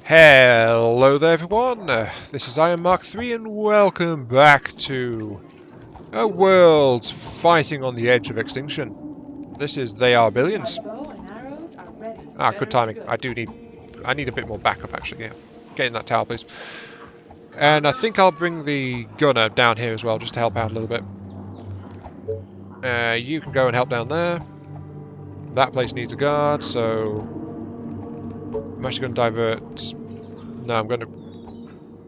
Hello there everyone, this is Iron Mark 3 and welcome back to a world fighting on the edge of extinction. This is They Are Billions. Ah, good timing. I need a bit more backup actually, yeah. Get in that tower please. And I think I'll bring the gunner down here as well, just to help out a little bit. You can go and help down there. That place needs a guard, so I'm actually going to divert. No, I'm going to...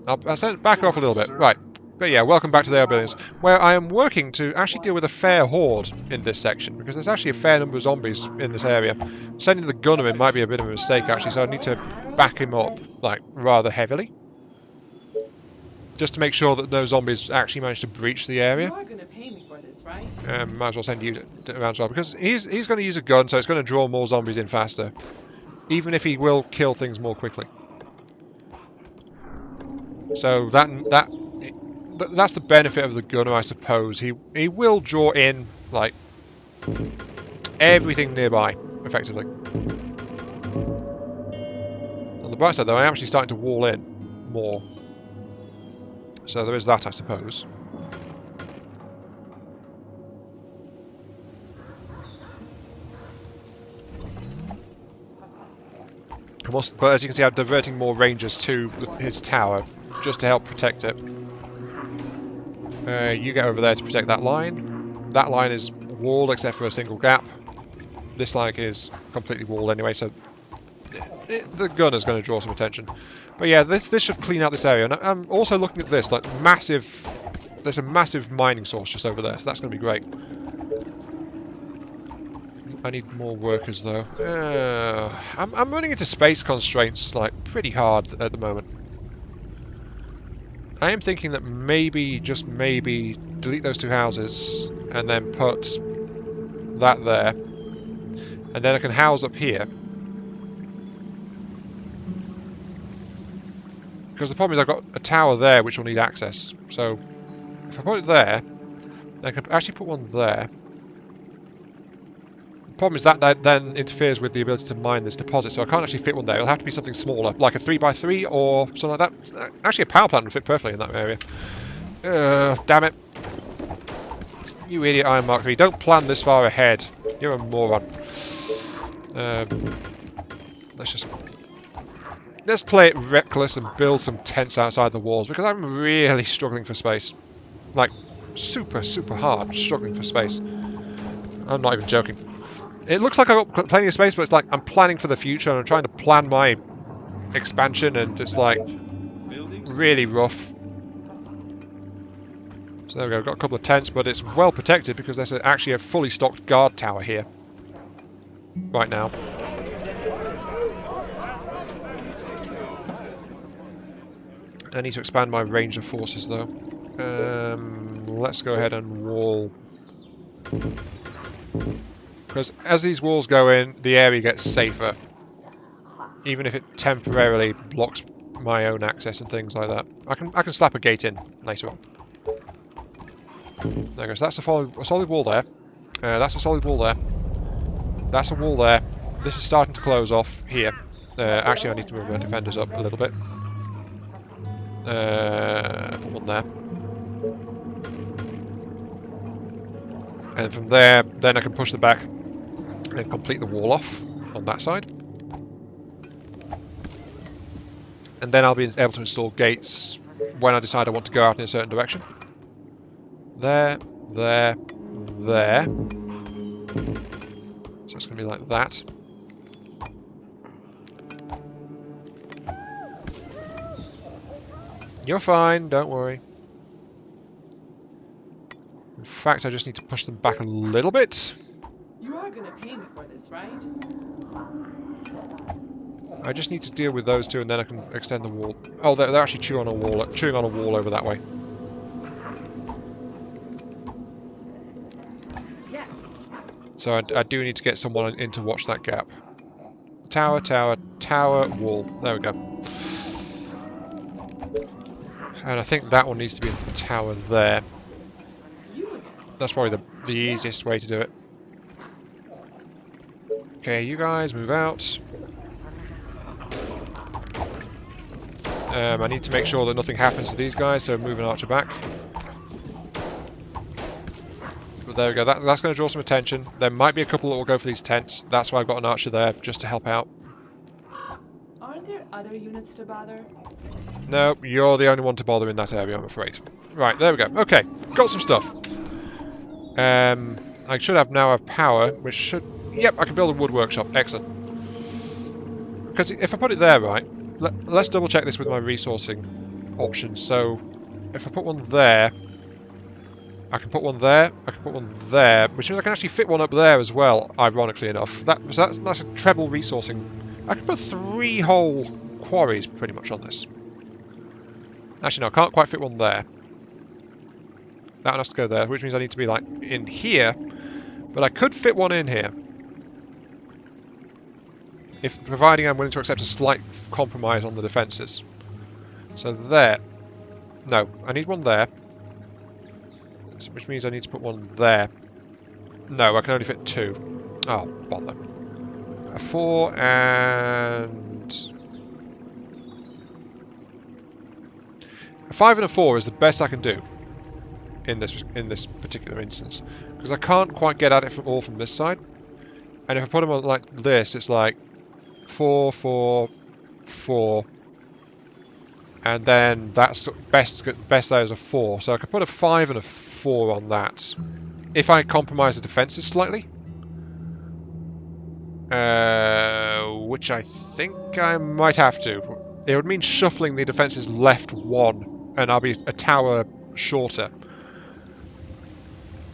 I'll send it back off a little bit. Right. But yeah, welcome back to the Billions, where I am working to actually deal with a fair horde in this section, because there's actually a fair number of zombies in this area. Sending the gunner in might be a bit of a mistake, actually, so I need to back him up, like, rather heavily. Just to make sure that no zombies actually manage to breach the area. You are going to pay me for this, right? Might as well send you around as well, because he's going to use a gun, so it's going to draw more zombies in faster. Even if he will kill things more quickly. So that's the benefit of the gunner, I suppose. He will draw in, like, everything nearby, effectively. On the bright side, though, I am actually starting to wall in more. So there is that, I suppose. But as you can see, I'm diverting more rangers to his tower, just to help protect it. You get over there to protect that line. That line is walled except for a single gap. This line is completely walled anyway, so the gunner's going to draw some attention. But yeah, this should clean out this area. And I'm also looking at this, like massive. There's a massive mining source just over there, so that's going to be great. I need more workers though. I'm running into space constraints like pretty hard at the moment. I am thinking that maybe, just maybe, delete those two houses and then put that there. And then I can house up here. Because the problem is I've got a tower there which will need access. So if I put it there, then I can actually put one there. The problem is that then interferes with the ability to mine this deposit, so I can't actually fit one there. It'll have to be something smaller, like a 3x3 or something like that. Actually, a power plant would fit perfectly in that area. Damn it. You idiot, Iron Mark 3. Don't plan this far ahead. You're a moron. Let's play it reckless and build some tents outside the walls, because I'm really struggling for space. Like, super, super hard struggling for space. I'm not even joking. It looks like I've got plenty of space, but it's like I'm planning for the future and I'm trying to plan my expansion, and it's like really rough. So there we go, got a couple of tents, but it's well protected because there's actually a fully stocked guard tower here right now. I need to expand my range of forces though. Let's go ahead and wall. Because as these walls go in, the area gets safer. Even if it temporarily blocks my own access and things like that. I can slap a gate in later on. There goes. That's a solid wall there. That's a solid wall there. That's a wall there. This is starting to close off here. Actually, I need to move my defenders up a little bit. Put one there. And from there, then I can push them back and complete the wall off on that side. And then I'll be able to install gates when I decide I want to go out in a certain direction. There, there, there. So it's going to be like that. You're fine, don't worry. In fact, I just need to push them back a little bit. You are going to pay me for this, right? I just need to deal with those two, and then I can extend the wall. Oh, they're actually chewing on a wall over that way. Yes. So I do need to get someone in to watch that gap. Tower, tower, tower, wall. There we go. And I think that one needs to be in the tower there. That's probably the easiest way to do it. Okay, you guys move out. I need to make sure that nothing happens to these guys, so move an archer back. But there we go, that's going to draw some attention. There might be a couple that will go for these tents. That's why I've got an archer there, just to help out. Aren't there other units to bother? No, you're the only one to bother in that area, I'm afraid. Right, there we go. Okay, got some stuff. I should now have power, which should... Yep, I can build a wood workshop. Excellent. Because if I put it there, right, let's double check this with my resourcing options. So, if I put one there, I can put one there, I can put one there, which means I can actually fit one up there as well, ironically enough. That's a treble resourcing. I can put 3 whole quarries pretty much on this. Actually, no, I can't quite fit one there. That one has to go there, which means I need to be, like, in here. But I could fit one in here. Providing I'm willing to accept a slight compromise on the defences. So there. No, I need one there. Which means I need to put one there. No, I can only fit 2. Oh, bother. A 4 and... A 5 and a 4 is the best I can do in this particular instance, because I can't quite get at it all from this side. And if I put them on like this, it's like 4, 4, 4, and then that's best there is a 4. So I could put a 5 and a 4 on that if I compromise the defences slightly, which I think I might have to. It would mean shuffling the defences left 1, and I'll be a tower shorter.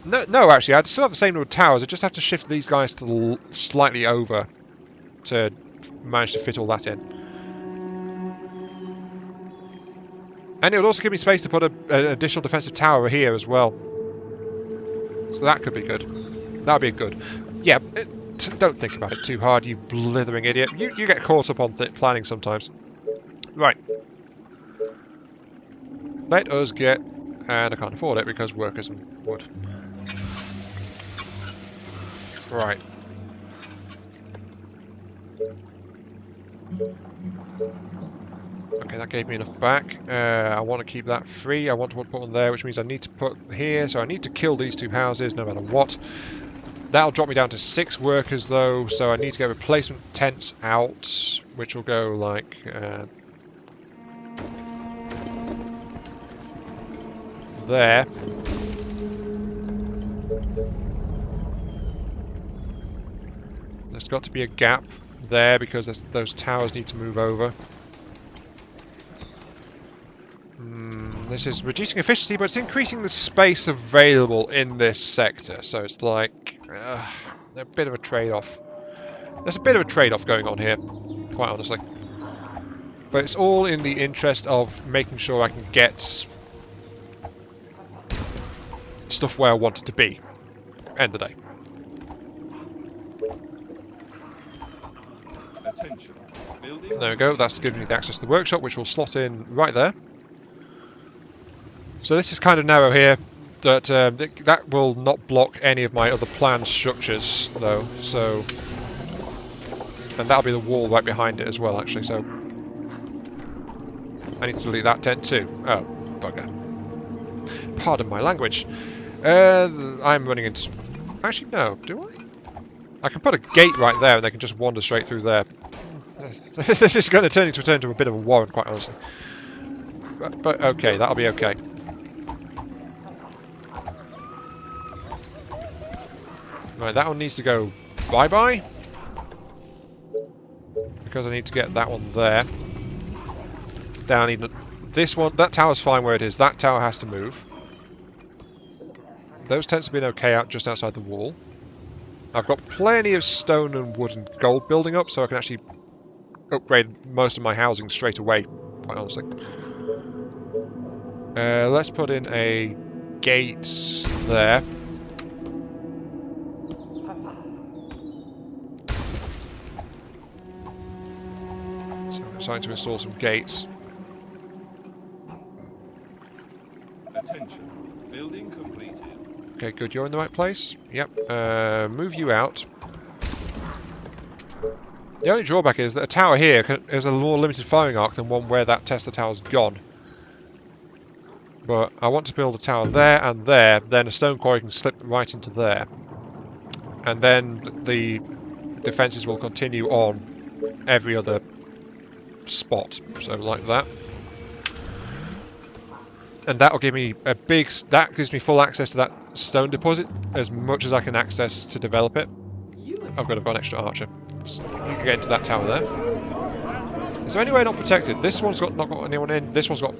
No, actually, I'd still have the same number of towers. I just have to shift these guys to slightly over to manage to fit all that in. And it would also give me space to put an additional defensive tower here as well. So that could be good. That would be good. Yeah, don't think about it too hard, you blithering idiot. You get caught up on planning sometimes. Right. Let us get... And I can't afford it because workers and wood. Right. Okay, that gave me enough back. I want to keep that free. I want to put one there, which means I need to put here. So I need to kill these 2 houses no matter what. That'll drop me down to 6 workers though, so I need to get replacement tents out, which will go like... there. There's got to be a gap there because those towers need to move over. This is reducing efficiency, but it's increasing the space available in this sector. So it's like a bit of a trade-off. There's a bit of a trade-off going on here, quite honestly. But it's all in the interest of making sure I can get stuff where I want it to be. End of the day. There we go, that's giving me the access to the workshop, which will slot in right there. So this is kind of narrow here, but that will not block any of my other planned structures, though. So, and that'll be the wall right behind it as well, actually. So I need to delete that tent too. Oh, bugger. Pardon my language. I'm running into... Actually, no, do I? I can put a gate right there and they can just wander straight through there. This is going to turn into a bit of a warren, quite honestly. But okay, that'll be okay. Right, that one needs to go bye-bye. Because I need to get that one there. Down even... This one, that tower's fine where it is. That tower has to move. Those tents have been okay out just outside the wall. I've got plenty of stone and wood and gold building up, so I can actually upgrade most of my housing straight away, quite honestly. Let's put in a gate there. So I'm starting to install some gates. Attention. Building completed. Okay, good. You're in the right place. Yep. Move you out. The only drawback is that a tower here is a more limited firing arc than one where that Tesla tower's gone. But I want to build a tower there and there, then a stone quarry can slip right into there. And then the defences will continue on every other spot, so like that. And that'll give me that gives me full access to that stone deposit, as much as I can access to develop it. I've got an extra archer. So you can get into that tower there. Is there any way not protected? This one's not got anyone in, this one's got...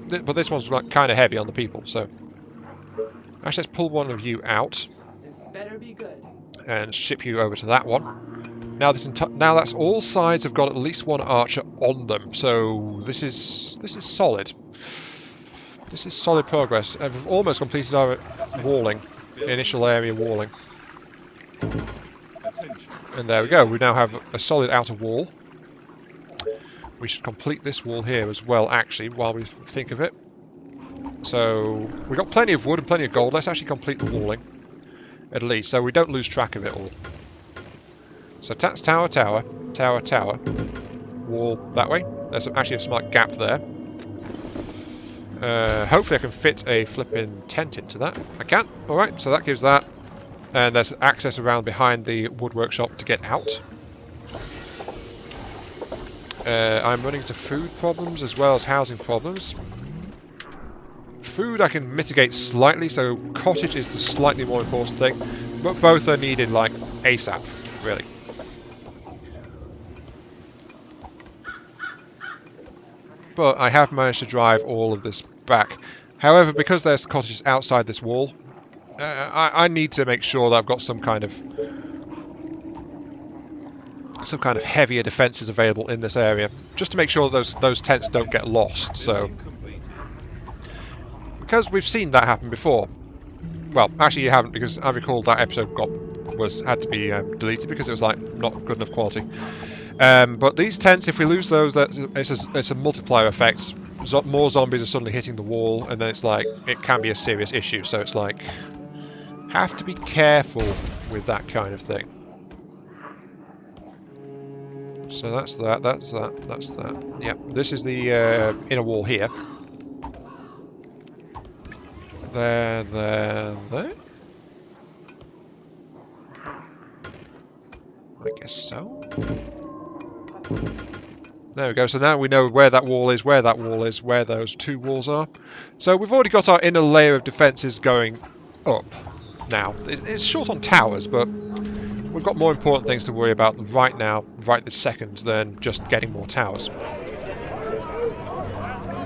But this one's like kind of heavy on the people, so... Actually, let's pull one of you out. This better be good. And ship you over to that one. Now now that's all sides have got at least one archer on them, so this is solid. This is solid progress. And we've almost completed our walling, initial area walling. And there we go. We now have a solid outer wall. We should complete this wall here as well, actually, while we think of it. So we've got plenty of wood and plenty of gold. Let's actually complete the walling, at least, so we don't lose track of it all. So that's tower, tower, tower, tower. Wall that way. There's actually a smart gap there. Hopefully I can fit a flipping tent into that. I can. Alright, so that gives that. And there's access around behind the wood workshop to get out. I'm running into food problems as well as housing problems. Food I can mitigate slightly, so cottage is the slightly more important thing. But both are needed like ASAP, really. But I have managed to drive all of this back. However, because there's cottages outside this wall, I need to make sure that I've got some kind of heavier defences available in this area, just to make sure that those tents don't get lost. So, because we've seen that happen before. Well, actually you haven't, because I recall that episode had to be deleted because it was like not good enough quality. But these tents, if we lose those, it's a multiplier effect. More zombies are suddenly hitting the wall, and then it's like it can be a serious issue. So it's like have to be careful with that kind of thing. So that's that. That's that. That's that. Yep. This is the inner wall here. There. I guess so. There we go. So now we know where that wall is, where those two walls are. So we've already got our inner layer of defences going up now. It's short on towers, but we've got more important things to worry about right now, right this second, than just getting more towers.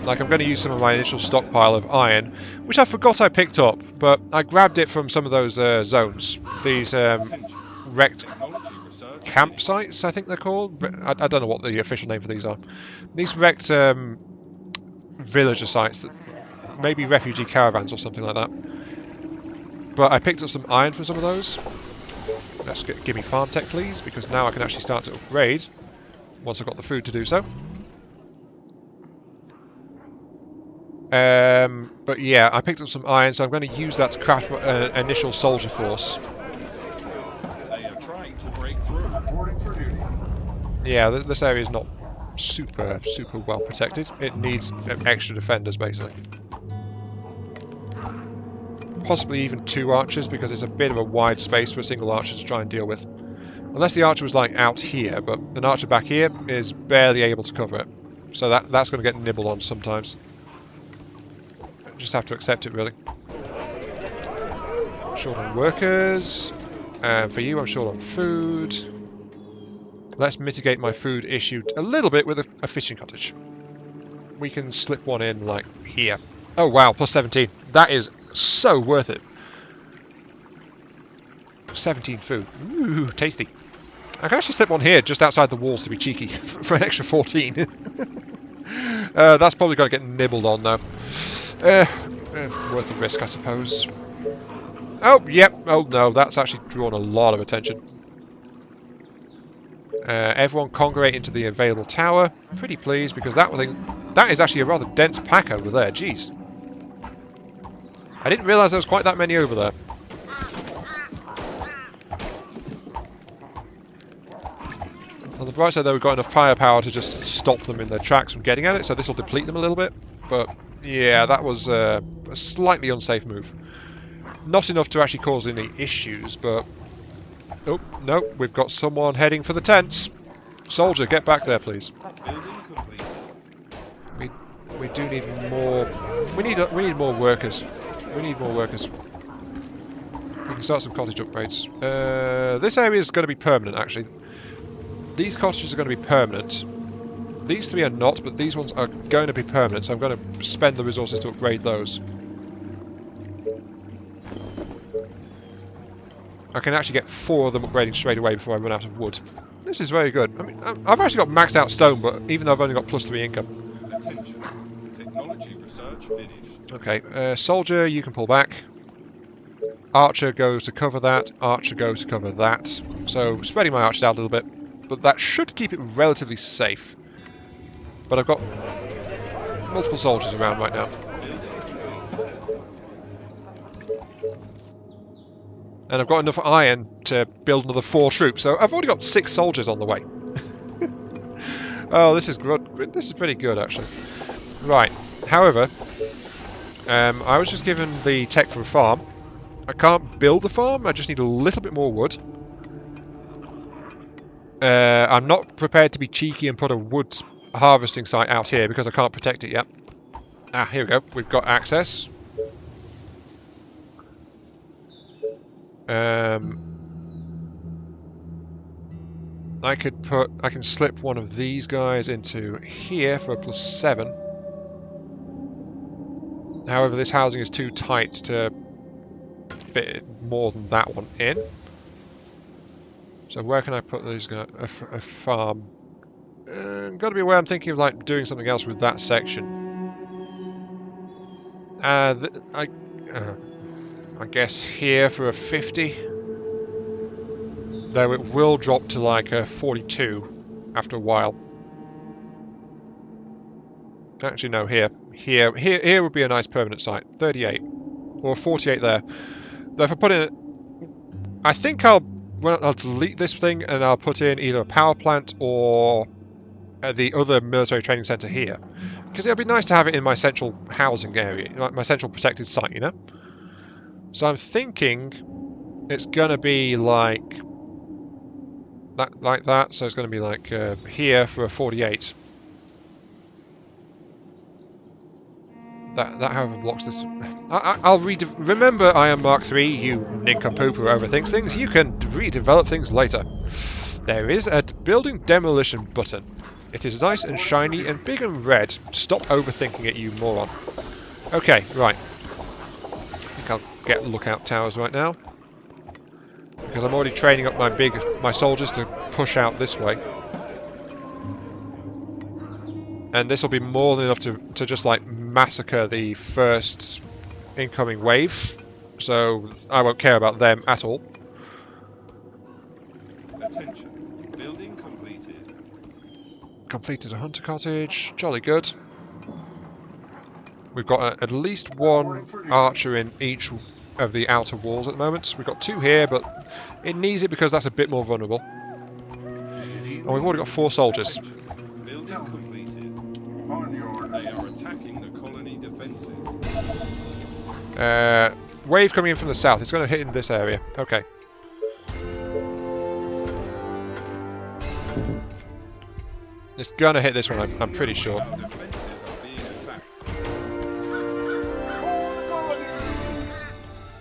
Like, I'm going to use some of my initial stockpile of iron, which I forgot I picked up, but I grabbed it from some of those zones. These wrecked campsites, I think they're called. I don't know what the official name for these are. These wrecked villager sites, that maybe refugee caravans or something like that. But I picked up some iron from some of those. Let's give me farm tech, please, because now I can actually start to upgrade once I've got the food to do so. But yeah, I picked up some iron, so I'm going to use that to craft an initial soldier force. They are trying to break through. Reporting for duty. Yeah, this area is not super well protected. It needs extra defenders, basically. Possibly even two archers, because it's a bit of a wide space for a single archer to try and deal with. Unless the archer was like out here, but an archer back here is barely able to cover it. So that's going to get nibbled on sometimes. Just have to accept it, really. Short on workers. And for you, I'm short on food. Let's mitigate my food issue a little bit with a fishing cottage. We can slip one in, like, here. Oh, wow, plus 17. That is so worth it. 17 food. Ooh, tasty. I can actually slip one here, just outside the walls to be cheeky, for an extra 14. That's probably going to get nibbled on, though. Worth the risk, I suppose. Oh, yep. Oh, no, that's actually drawn a lot of attention. Everyone congregate into the available tower. Pretty pleased, because that is actually a rather dense pack over there. Jeez. I didn't realise there was quite that many over there. On the bright side, though, we've got enough firepower to just stop them in their tracks from getting at it, so this will deplete them a little bit. But yeah, that was a slightly unsafe move. Not enough to actually cause any issues, but... Oh, no, we've got someone heading for the tents. Soldier, get back there, please. We do need more... We need more workers. We need more workers. We can start some cottage upgrades. This area is going to be permanent, actually. These cottages are going to be permanent. These three are not, but these ones are going to be permanent, so I'm going to spend the resources to upgrade those. I can actually get 4 of them upgrading straight away before I run out of wood. This is very good. I mean, I've actually got maxed out stone, but even though I've only got +3 income. Attention. Technology research finished. Okay, soldier, you can pull back. Archer goes to cover that. Archer goes to cover that. So, spreading my archers out a little bit. But that should keep it relatively safe. But I've got multiple soldiers around right now. And I've got enough iron to build another 4 troops, so I've already got 6 soldiers on the way. Oh, this is good. This is pretty good, actually. Right. However, I was just given the tech for a farm. I can't build the farm. I just need a little bit more wood. I'm not prepared to be cheeky and put a wood harvesting site out here because I can't protect it yet. Ah, here we go. We've got access. I can slip one of these guys into here for a +7. However, this housing is too tight to fit more than that one in. So where can I put these guys? A farm. Got to be aware I'm thinking of like doing something else with that section. I guess here for a 50. Though it will drop to like a 42 after a while. Actually, no, here would be a nice permanent site. 38 or 48 there. Though if I put in, I think I'll delete this thing and I'll put in either a power plant or the other military training center here, because it'll be nice to have it in my central housing area, like my central protected site, you know. So I'm thinking it's gonna be like that. So it's gonna be like here for a 48. That however blocks this. I'll remember I am Mark III, you nincompoop who overthinks things. You can redevelop things later. There is a building demolition button. It is nice and shiny and big and red. Stop overthinking it, you moron. Okay, right. I think I'll get lookout towers right now. Because I'm already training up my soldiers to push out this way. And this will be more than enough to just like massacre the first incoming wave. So I won't care about them at all. Attention. Building completed. Completed a hunter cottage. Jolly good. We've got at least 1 archer in each of the outer walls at the moment. We've got 2 here, but it needs it because that's a bit more vulnerable. And we've already got 4 soldiers. Building completed. They are attacking the colony defenses. Wave coming in from the south. It's going to hit in this area. Okay. It's going to hit this one, I'm pretty sure. Defenses are being attacked.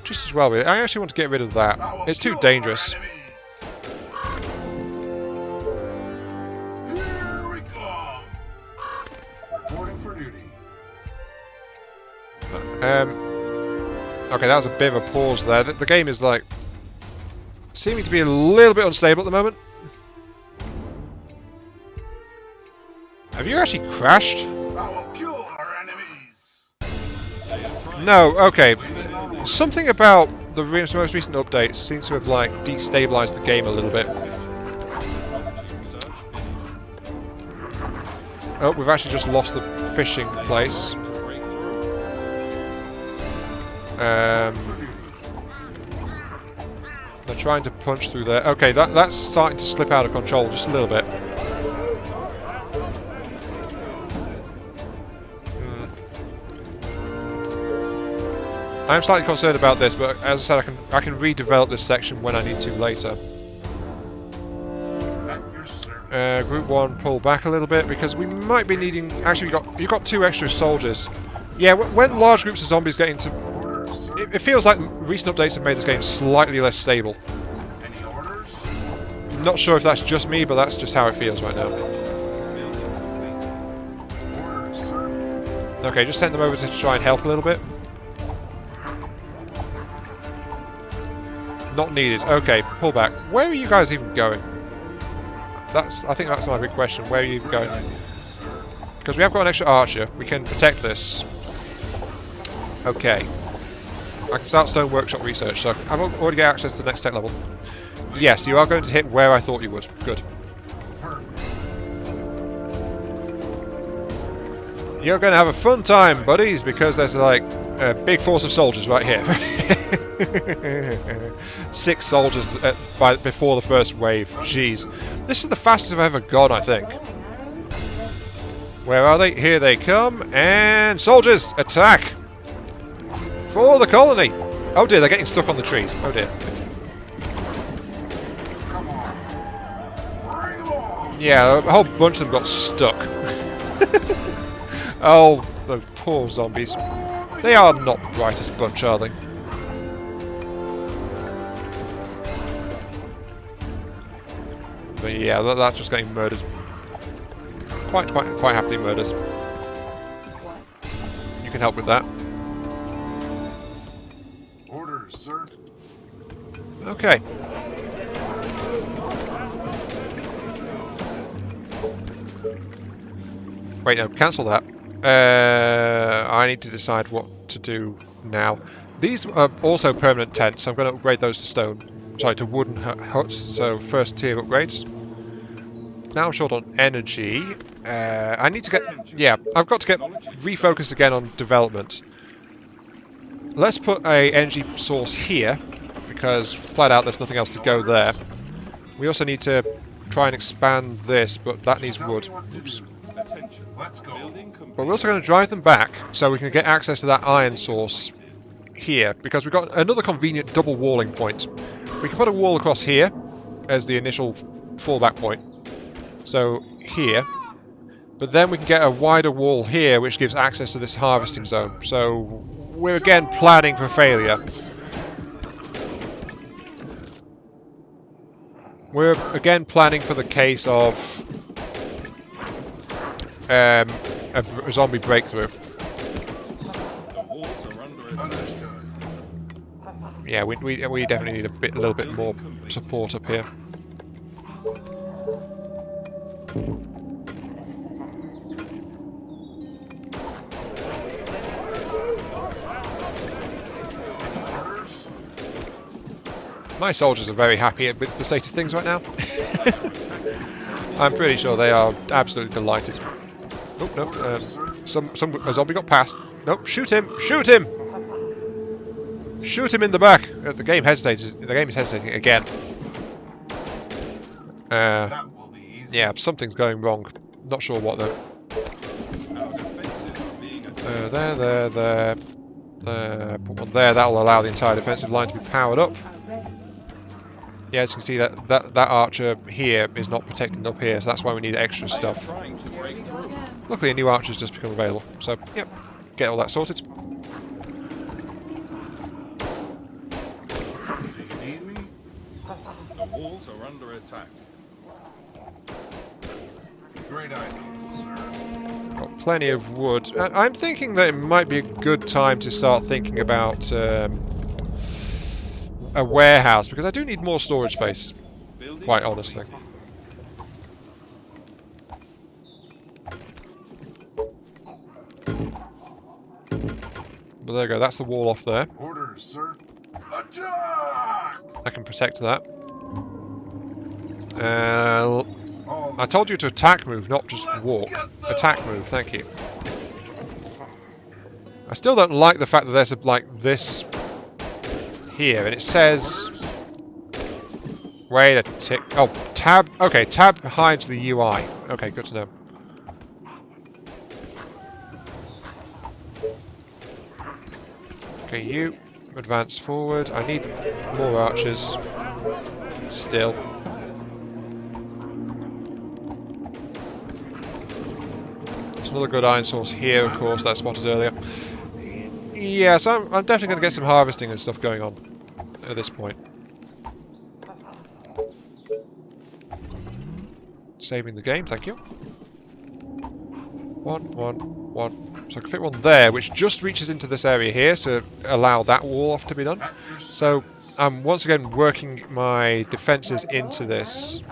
Just as well. I actually want to get rid of that. It's too dangerous. Okay, that was a bit of a pause there. The game is like seeming to be a little bit unstable at the moment. Have you actually crashed? No, okay. Something about the most recent updates seems to have like destabilized the game a little bit. Oh, we've actually just lost the fishing place. The trying to punch through there. Okay, that's starting to slip out of control just a little bit. I'm slightly concerned about this, but as I said, I can redevelop this section when I need to later. Group 1, pull back a little bit because we might be needing. Actually, you've got 2 extra soldiers. Yeah, when large groups of zombies get into, it feels like recent updates have made this game slightly less stable. Any orders? I'm not sure if that's just me, but that's just how it feels right now. Orders, sir. Okay, just send them over to try and help a little bit. Not needed. Okay, pull back. Where are you guys even going? I think that's my big question. Where are you going? Because we have got an extra archer. We can protect this. Okay. I can start stone workshop research, so I've already got access to the next tech level. Yes, you are going to hit where I thought you would. Good. You're going to have a fun time, buddies, because there's like a big force of soldiers right here. 6 soldiers before the first wave. Jeez. This is the fastest I've ever gone, I think. Where are they? Here they come. And soldiers, attack! For the colony! Oh dear, they're getting stuck on the trees. Oh dear. Come on. Bring them on. Yeah, a whole bunch of them got stuck. Oh, those poor zombies. They are not the brightest bunch, are they? But yeah, that's just getting murdered. Quite happily murdered. You can help with that. Orders, sir. Okay. Wait, no, cancel that. I need to decide what to do now. These are also permanent tents, so I'm going to upgrade those to stone. Sorry, to wooden huts, so first tier upgrades. Now I'm short on energy. I need to get... Yeah, I've got to get refocused again on development. Let's put a energy source here, because flat out there's nothing else to go there. We also need to try and expand this, but that needs wood. Oops. Let's go. But we're also going to drive them back, so we can get access to that iron source here, because we've got another convenient double walling point. We can put a wall across here as the initial fallback point. So here. But then we can get a wider wall here which gives access to this harvesting zone. So we're again planning for failure. We're again planning for the case of a zombie breakthrough. Yeah, we definitely need a little bit more support up here. My soldiers are very happy with the state of things right now. I'm pretty sure they are absolutely delighted. Oh no! A zombie got past. Nope! Shoot him! Shoot him! Shoot him in the back! The game hesitates. The game is hesitating again. Yeah, something's going wrong. Not sure what though. There. Put one there. That'll allow the entire defensive line to be powered up. Yeah, as you can see, that archer here is not protecting up here, so that's why we need extra stuff. Luckily, a new archer's just become available, so yep, get all that sorted. Do you need me? The walls are under attack. Great idea, sir. Got plenty of wood. I'm thinking that it might be a good time to start thinking about a warehouse, because I do need more storage space, quite honestly. But there you go, that's the wall off there. Orders, sir. Attack! I can protect that. I told you to attack move, not just walk. Attack move, thank you. I still don't like the fact that there's like this here, and it says Wait a tick. Oh, tab. Okay, tab hides the UI. Okay, good to know. Okay, you advance forward. I need more archers. Still. There's another good iron source here, of course, that I spotted earlier. Yeah, so I'm definitely going to get some harvesting and stuff going on at this point. Saving the game, thank you. One. So I can fit one there, which just reaches into this area here to allow that wall off to be done. So I'm once again working my defences into this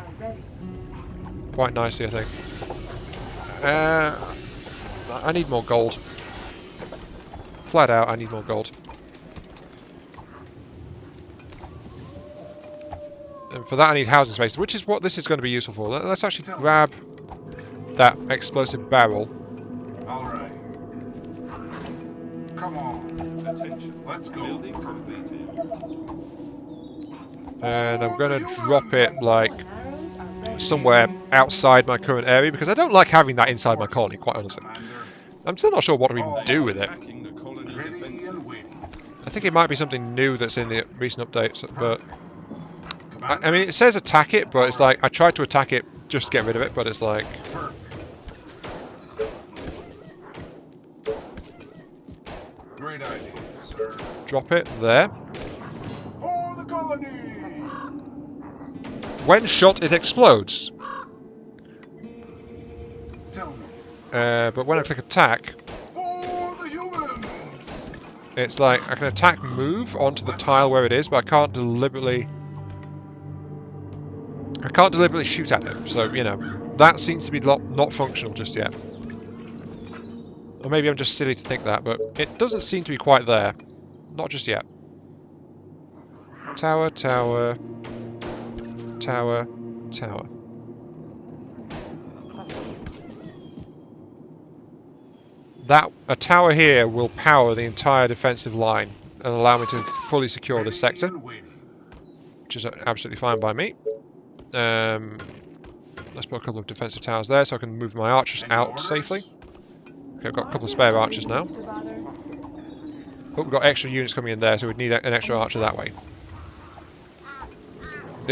quite nicely, I think. I need more gold. Flat out, I need more gold. And for that I need housing space, which is what this is going to be useful for. Let's actually grab that explosive barrel. Alright. Come on. Attention. Let's go. Building completed. And I'm going to drop it, like, somewhere outside my current area, because I don't like having that inside my colony, quite honestly. I'm still not sure what to even do with it. I think it might be something new that's in the recent updates, but... I mean, it says attack it, but it's like, I tried to attack it just to get rid of it, but it's like... Great idea, sir. Drop it there. For the colony! When shot, it explodes. Tell me. But when I click attack, For the humans! it's like, I can attack move onto the tile where it is, but I can't deliberately shoot at it, so, you know, that seems to be not functional just yet. Or maybe I'm just silly to think that, but it doesn't seem to be quite there. Not just yet. Tower, tower, tower, tower. A tower here will power the entire defensive line and allow me to fully secure this sector, which is absolutely fine by me. Let's put a couple of defensive towers there so I can move my archers out safely. Okay, I've got a couple of spare archers now. But we've got extra units coming in there, so we'd need an extra archer that way.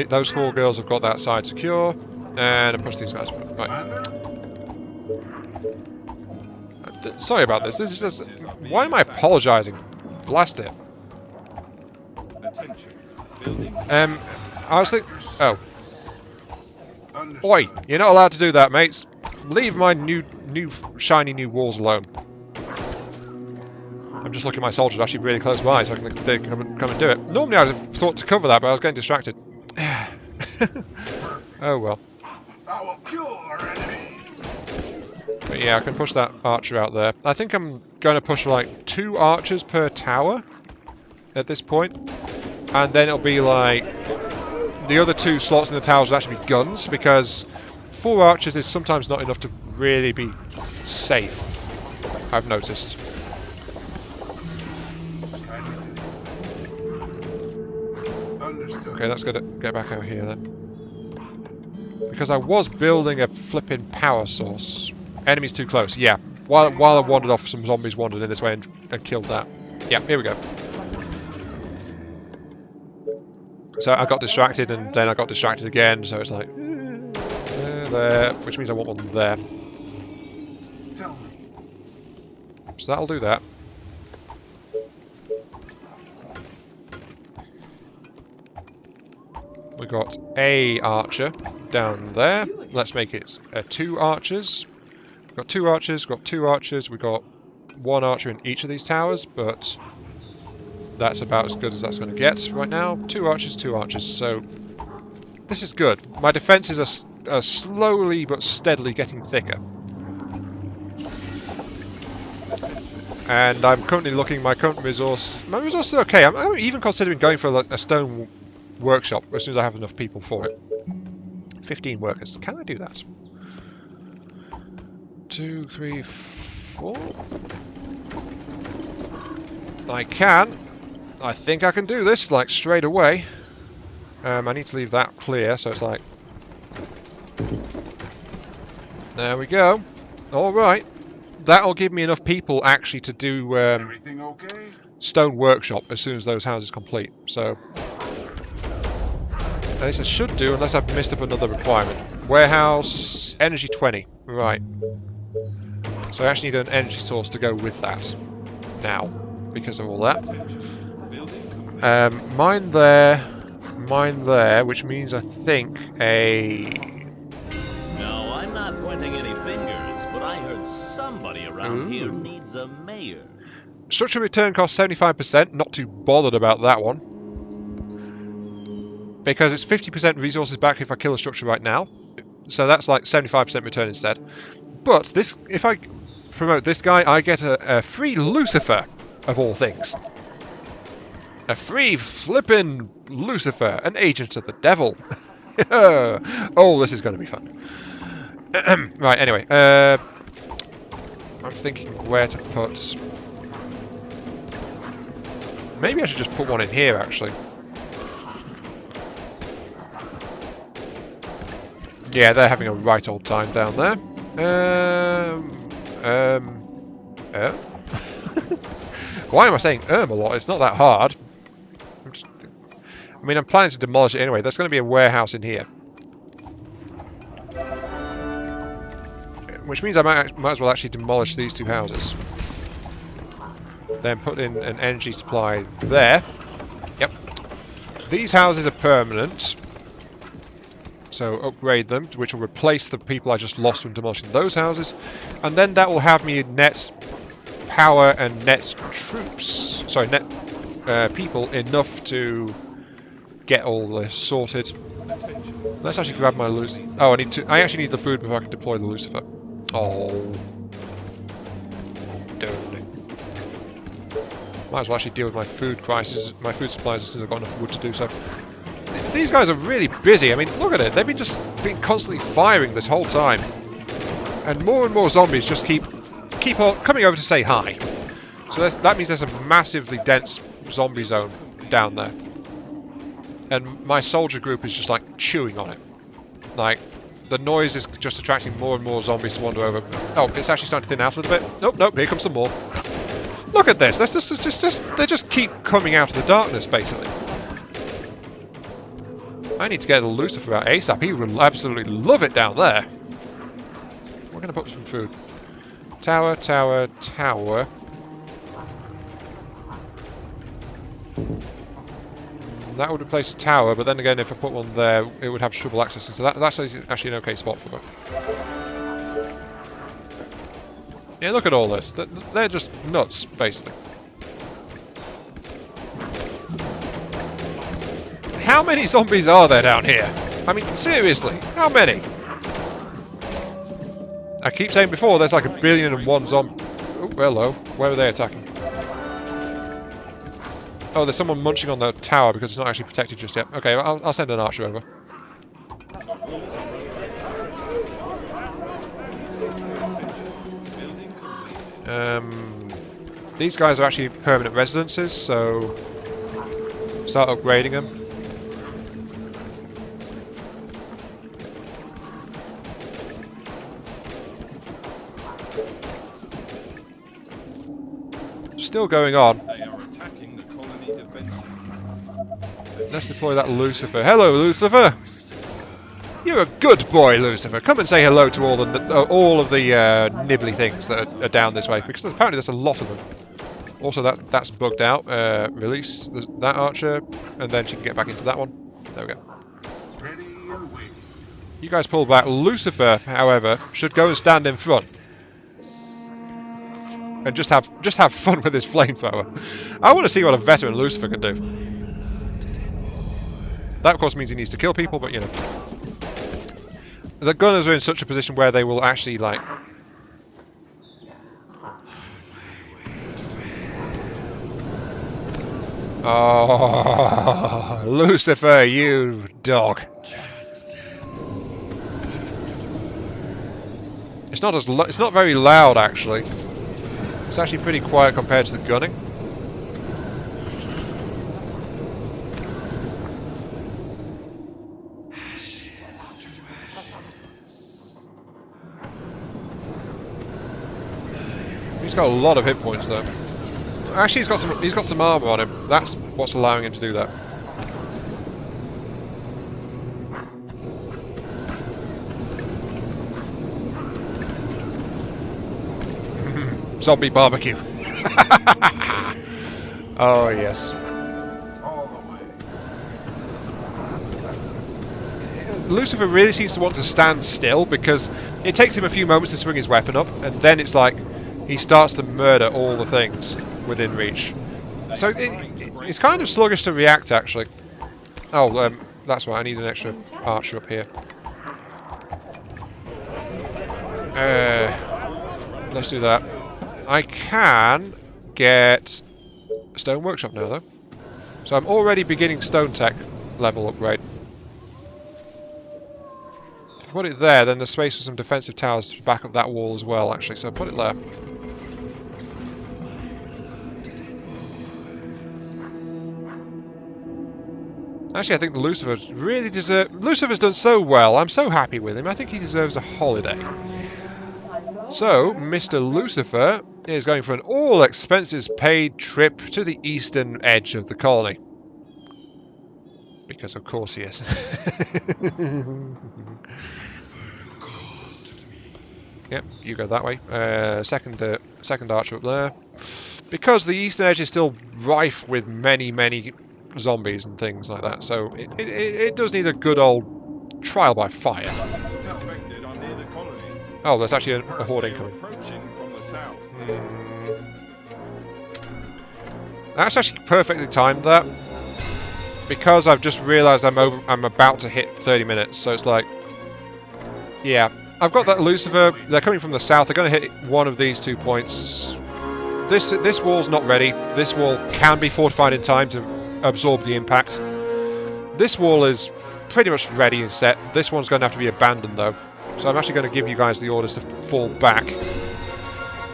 Those 4 girls have got that side secure, and I push these guys. Right. Sorry about this. This is just. Why am I apologising? Blast it. I was thinking. Oh. Oi! You're not allowed to do that, mates. Leave my shiny new walls alone. I'm just looking at my soldiers actually really close by, so they can come and do it. Normally I'd have thought to cover that, but I was getting distracted. Oh well. I will kill our enemies. But yeah, I can push that archer out there. I think I'm going to push like 2 archers per tower at this point, and then it'll be like the other 2 slots in the towers will actually be guns, because 4 archers is sometimes not enough to really be safe, I've noticed. Okay, let's get back out here then. Because I was building a flipping power source. Enemies too close, yeah. While I wandered off, some zombies wandered in this way and killed that. Yeah, here we go. So I got distracted, and then I got distracted again, so it's like... there, which means I want one there. So that'll do that. We got a archer down there. Let's make it 2 archers. We've got 2 archers, we've got 2 archers, we've got 1 archer in each of these towers, but that's about as good as that's going to get right now. 2 archers, 2 archers, so this is good. My defences are slowly but steadily getting thicker. And I'm currently looking, my resource is okay. I'm even considering going for a stone workshop as soon as I have enough people for it. 15 workers. Can I do that? 2, 3, 4. I can. I think I can do this, like, straight away. I need to leave that clear, so it's like... There we go. Alright. That'll give me enough people actually to do Everything okay? stone workshop as soon as those houses complete. So... At least I should do, unless I've missed up another requirement. Warehouse, energy 20. Right. So I actually need an energy source to go with that. Now. Because of all that. Mine there, which means I think a... No, I'm not pointing any fingers, but I heard somebody around here needs a mayor. Structure return cost 75%, not too bothered about that one. Because it's 50% resources back if I kill a structure right now. So that's like 75% return instead. But this, if I promote this guy, I get a free Lucifer, of all things. A free flippin' Lucifer, an agent of the devil. Oh, this is going to be fun. Right, anyway. I'm thinking where to put... Maybe I should just put one in here, actually. Yeah, they're having a right old time down there. Why am I saying a lot? It's not that hard. I mean, I'm planning to demolish it anyway. There's going to be a warehouse in here. Which means I might as well actually demolish these two houses. Then put in an energy supply there. Yep. These houses are permanent. So upgrade them, which will replace the people I just lost from demolishing those houses. And then that will have me net power and net troops. Sorry, net people enough to get all this sorted. Let's actually grab my Lucifer. Oh, I actually need the food before I can deploy the Lucifer. Oh. Don't. Might as well actually deal with my food crisis, my food supplies as soon as I've got enough wood to do so. These guys are really busy. I mean, look at it. They've been constantly firing this whole time. And more zombies just keep on coming over to say hi. So that means there's a massively dense zombie zone down there. And my soldier group is just like chewing on it. Like, the noise is just attracting more and more zombies to wander over. Oh, it's actually starting to thin out a little bit. Nope, here comes some more. Look at this. They just keep coming out of the darkness, basically. I need to get a Lucifer out ASAP. He would absolutely love it down there. We're going to put some food. Tower, tower, tower. That would replace a tower, but then again, if I put one there, it would have shovel access. So that's actually an okay spot for it. Yeah, look at all this. They're just nuts, basically. How many zombies are there down here? I mean, seriously, how many? I keep saying before, there's like 1,000,000,001 zombie. Oh, hello. Where are they attacking? Oh, there's someone munching on the tower because it's not actually protected just yet. Okay, I'll send an archer over. These guys are actually permanent residences, so start upgrading them. Still going on. They are attacking the colony defenses. Let's deploy that Lucifer. Hello, Lucifer. You're a good boy, Lucifer. Come and say hello to all of the nibbly things that are down this way, because apparently there's a lot of them. Also, that's bugged out. Release that archer, and then she can get back into that one. There we go. Ready and waiting. You guys pull back. Lucifer, however, should go and stand in front. And just have fun with his flamethrower. I want to see what a veteran Lucifer can do. That of course means he needs to kill people, but you know. The gunners are in such a position where they will actually like... Oh, Lucifer, you dog. It's not very loud actually. It's actually pretty quiet compared to the gunning. He's got a lot of hit points though. Actually, he's got some armor on him. That's what's allowing him to do that. Zombie barbecue. Oh yes. All the way. Lucifer really seems to want to stand still because it takes him a few moments to swing his weapon up, and then it's like he starts to murder all the things within reach. So it's kind of sluggish to react, actually. Oh, that's why I need an extra archer up here. Let's do that. I can get a stone workshop now, though. So I'm already beginning stone tech level upgrade. If I put it there, then there's space for some defensive towers to back up that wall as well, actually. So put it there. Actually, I think Lucifer really deserves... Lucifer's done so well. I'm so happy with him. I think he deserves a holiday. So, Mr. Lucifer is going for an all-expenses-paid trip to the eastern edge of the colony. Because of course he is. Yep, you go that way. Second archer up there. Because the eastern edge is still rife with many zombies and things like that, so it does need a good old trial by fire. Suspected are near the colony. Oh, there's actually a horde incoming. Approaching from the south. That's actually perfectly timed, that, because I've just realised I'm about to hit 30 minutes. So it's like, yeah, I've got that Lucifer. They're coming from the south. They're going to hit one of these 2 points. This wall's not ready. This wall can be fortified in time to absorb the impact. This wall is pretty much ready and set. This one's going to have to be abandoned though. So I'm actually going to give you guys the orders to fall back.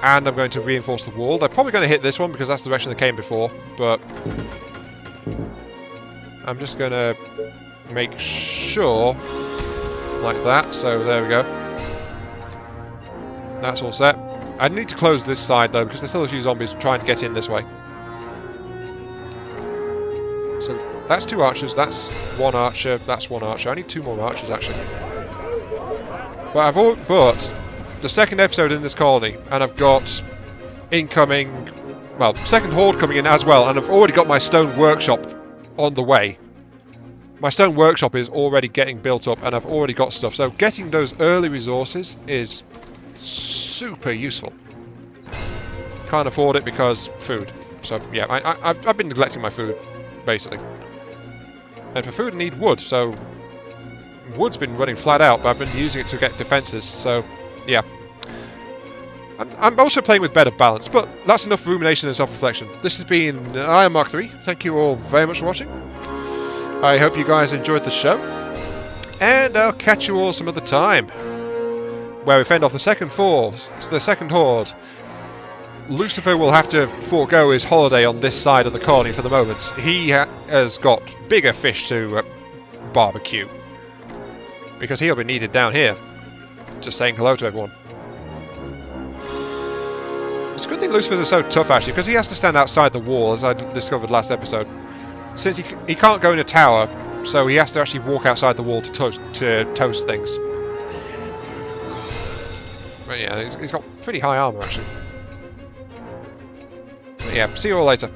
And I'm going to reinforce the wall. They're probably going to hit this one because that's the direction they came before. But I'm just going to make sure like that. So there we go. That's all set. I need to close this side though because there's still a few zombies trying to get in this way. So that's 2 archers, that's 1 archer, that's 1 archer. I need 2 more archers actually. But but the second episode in this colony, and I've got incoming, well, second horde coming in as well, and I've already got my stone workshop on the way. My stone workshop is already getting built up, and I've already got stuff. So getting those early resources is super useful. Can't afford it because food. So yeah, I've been neglecting my food, basically. And for food I need wood, so wood's been running flat out, but I've been using it to get defences, so yeah. I'm also playing with better balance, but that's enough rumination and self-reflection. This has been I Am Mark 3. Thank you all very much for watching. I hope you guys enjoyed the show, and I'll catch you all some other time, where we fend off the second horde. Lucifer will have to forego his holiday on this side of the colony for the moment. He has got bigger fish to barbecue, because he'll be needed down here. Just saying hello to everyone. It's a good thing Lucifers are so tough actually, because he has to stand outside the wall, as I discovered last episode. Since he can't go in a tower, so he has to actually walk outside the wall to toast things. But yeah, he's got pretty high armor actually. But yeah, see you all later.